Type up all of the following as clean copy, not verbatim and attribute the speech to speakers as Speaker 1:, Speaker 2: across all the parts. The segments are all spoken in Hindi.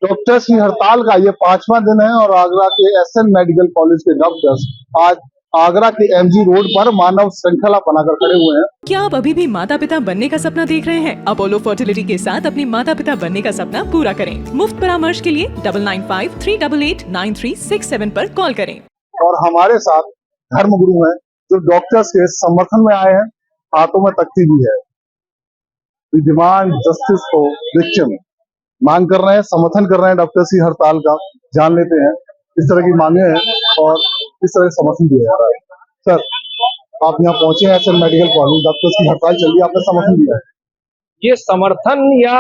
Speaker 1: डॉक्टर्स की हड़ताल का ये 5वां दिन है और आगरा के एसएन मेडिकल कॉलेज के डॉक्टर्स आज आगरा के एमजी रोड पर मानव श्रृंखला बनाकर खड़े हुए हैं।
Speaker 2: क्या आप अभी भी माता पिता बनने का सपना देख रहे हैं? अपोलो फर्टिलिटी के साथ अपने माता पिता बनने का सपना पूरा करें। मुफ्त परामर्श के लिए 9953889367 पर कॉल करें।
Speaker 1: और हमारे साथ धर्मगुरु हैं जो डॉक्टर्स के समर्थन में आए हैं, हाथों में तख्ती भी है। डिमांड जस्टिस को विक्टिम मांग कर रहे हैं, समर्थन कर रहे हैं डॉक्टर्स की हड़ताल का। जान लेते हैं किस तरह की मांगे हैं और किस तरह समर्थन दिया जा रहा है। सर, आप यहाँ पहुंचे हैं एसएन मेडिकल कॉलेज, डॉक्टर्स की हड़ताल चल रही है, आपने समर्थन दिया है।
Speaker 3: ये समर्थन या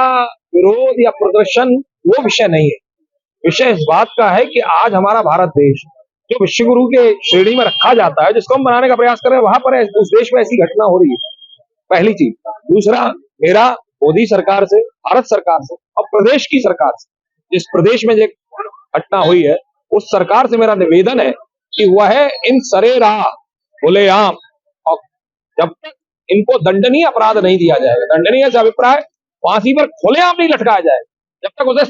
Speaker 3: विरोध या प्रदर्शन वो विषय नहीं है। विषय इस बात का है कि आज हमारा भारत देश जो विश्व गुरु के श्रेणी में रखा जाता है, जिसको हम बनाने का प्रयास कर रहे हैं, वहां पर उस देश में ऐसी घटना हो रही है। पहली चीज। दूसरा, मेरा मोदी सरकार से, भारत सरकार से और प्रदेश की सरकार से, जिस प्रदेश में जो घटना हुई है उस सरकार से मेरा निवेदन है कि वह इन सरेराह खुलेआम और जब तक इनको दंडनीय अपराध नहीं दिया जाएगा, दंडनीय से अभिप्राय फांसी पर खुलेआम नहीं लटकाया जाएगा, जब तक उसे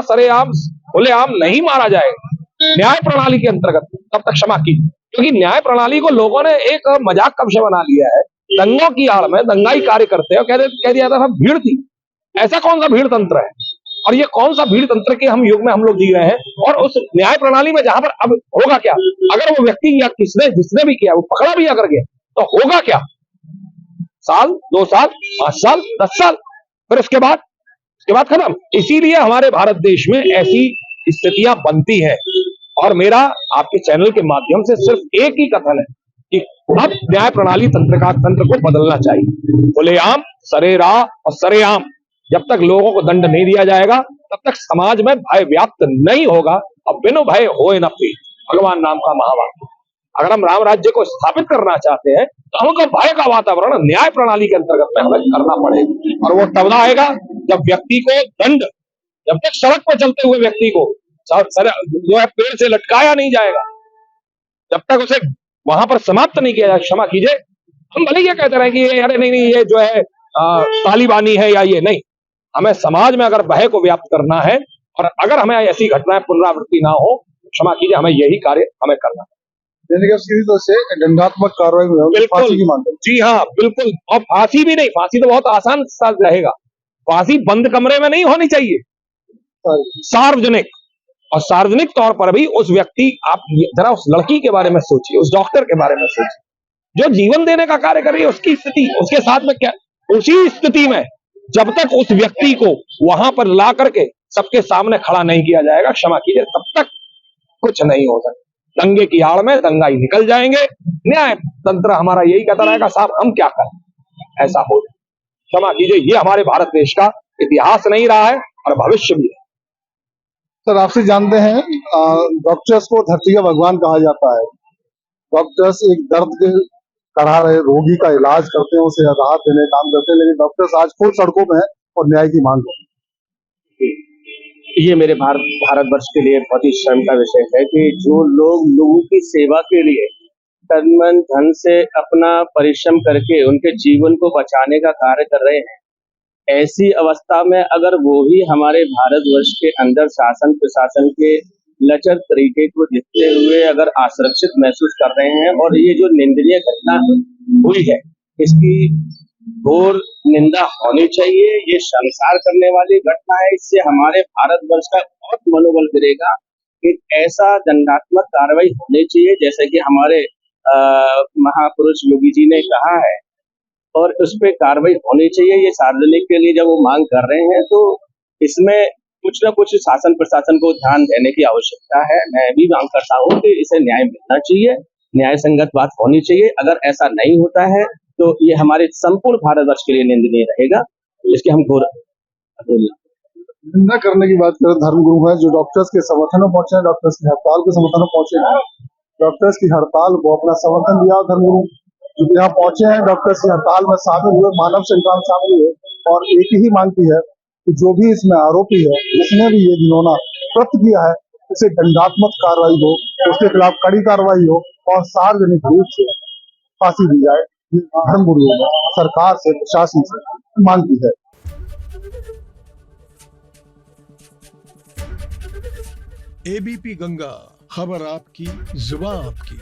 Speaker 3: सरेआम खुलेआम नहीं मारा जाएगा न्याय प्रणाली के अंतर्गत, तब तक क्षमा कीजिए। क्योंकि न्याय प्रणाली को लोगों ने एक मजाक का विषय बना लिया है। दंगों की आड़ में दंगाई कार्य करते हैं और कह दिया था भीड़ थी। ऐसा कौन सा भीड़ तंत्र है और ये कौन सा भीड़ तंत्र के हम युग में हम लोग जी रहे हैं? और उस न्याय प्रणाली में जहां पर अब होगा क्या, अगर वो व्यक्ति या जिसने भी किया वो पकड़ा भी अगर गया तो होगा क्या? साल, 2 साल, 5 साल, 10 साल, फिर उसके बाद खत्म। इसीलिए हमारे भारत देश में ऐसी स्थितियां बनती हैं और मेरा आपके चैनल के माध्यम से सिर्फ एक ही कथन है कि अब न्याय प्रणाली तंत्र को बदलना चाहिए। खुलेआम, सरेराह और सरेआम जब तक लोगों को दंड नहीं दिया जाएगा तब तक समाज में भय व्याप्त नहीं होगा। और बिनु भय होए न पीर, भगवान राम का महावाक्य। अगर हम राम राज्य को स्थापित करना चाहते हैं तो हमको भय का वातावरण न्याय प्रणाली के अंतर्गत में हमें करना पड़ेगा। और वो तब आएगा जब व्यक्ति को दंड, जब तक सड़क पर चलते हुए व्यक्ति को जो है पेड़ से लटकाया नहीं जाएगा, जब तक उसे वहां पर समाप्त नहीं किया जाए, क्षमा कीजिए, हम भले ये कहते रहे कि अरे नहीं ये जो है तालिबानी है या ये नहीं। हमें समाज में अगर भय को व्याप्त करना है और अगर हमें ऐसी घटनाएं पुनरावृत्ति ना हो, क्षमा कीजिए, हमें यही कार्य हमें करना है।
Speaker 1: से दंडात्मक कार्रवाई फांसी की मांग।
Speaker 3: जी हाँ, बिल्कुल। और फांसी भी नहीं, फांसी तो बहुत आसान रहेगा। फांसी बंद कमरे में नहीं होनी चाहिए, सार्वजनिक। और सार्वजनिक तौर पर भी उस व्यक्ति, आप जरा उस लड़की के बारे में सोचिए, उस डॉक्टर के बारे में सोचिए जो जीवन देने का कार्य कर रही है, उसकी स्थिति, उसके साथ में क्या, उसी स्थिति में जब तक उस व्यक्ति को वहां पर ला करके सबके सामने खड़ा नहीं किया जाएगा, क्षमा कीजिए, तब तक कुछ नहीं हो सकता। दंगे की आड़ में दंगाई निकल जाएंगे। न्याय तंत्र हमारा यही कहता रहेगा साहब हम क्या करें, ऐसा हो जाए। क्षमा कीजिए, ये हमारे भारत देश का इतिहास नहीं रहा है और भविष्य भी है।
Speaker 1: सर, आपसे जानते हैं, डॉक्टर्स को धरती का भगवान कहा जाता है। डॉक्टर्स एक दर्द के कढ़ा रहे रोगी का इलाज करते हैं, उसे राहत देने का काम करते हैं, लेकिन डॉक्टर्स आज खुद सड़कों में हैं और न्याय की मांग करते हैं।
Speaker 4: ये मेरे भारतवर्ष के लिए बहुत ही शर्म का विषय है कि जो लोग लोगों की सेवा के लिए तन मन धन से अपना परिश्रम करके उनके जीवन को बचाने का कार्य कर रहे हैं, ऐसी अवस्था में अगर वो ही हमारे भारतवर्ष के अंदर शासन प्रशासन के लचर तरीके को देखते हुए अगर असुरक्षित महसूस कर रहे हैं और ये जो निंदनीय घटना हुई है इसकी घोर निंदा होनी चाहिए। ये शर्मसार करने वाली घटना है। इससे हमारे भारतवर्ष का बहुत मनोबल गिरेगा। एक ऐसा दंडात्मक कार्रवाई होनी चाहिए जैसे कि हमारे महापुरुष योगी जी ने कहा है और उस पर कार्रवाई होनी चाहिए। ये सार्वजनिक के लिए जब वो मांग कर रहे हैं तो इसमें कुछ न कुछ शासन प्रशासन को ध्यान देने की आवश्यकता है। मैं भी मांग करता हूँ कि इसे न्याय मिलना चाहिए, न्याय संगत बात होनी चाहिए। अगर ऐसा नहीं होता है तो ये हमारे संपूर्ण भारतवर्ष के लिए निंदनीय रहेगा, इसके हम घोर
Speaker 1: निंदा करने की बात करें। धर्मगुरु है जो डॉक्टर्स के समर्थन में पहुंचे हैं, डॉक्टर्स की हड़ताल के समर्थन में पहुंचे हैं, डॉक्टर्स की हड़ताल को अपना समर्थन दिया। धर्मगुरु जो यहाँ पहुंचे हैं, डॉक्टर्स की हड़ताल में शामिल हुए, मानव श्रृंखला में शामिल हुए और एक ही मांग की है कि जो भी इसमें आरोपी है, जिसने भी ये घिनौना कृत्य किया है, उसे दंडात्मक कार्रवाई हो, उसके खिलाफ कड़ी कार्रवाई हो और सार्वजनिक रूप से फांसी दी जाए। धर्मगुरु ने सरकार से, प्रशासन से मांग की है।
Speaker 5: एबीपी गंगा, खबर आपकी, जुबान आपकी।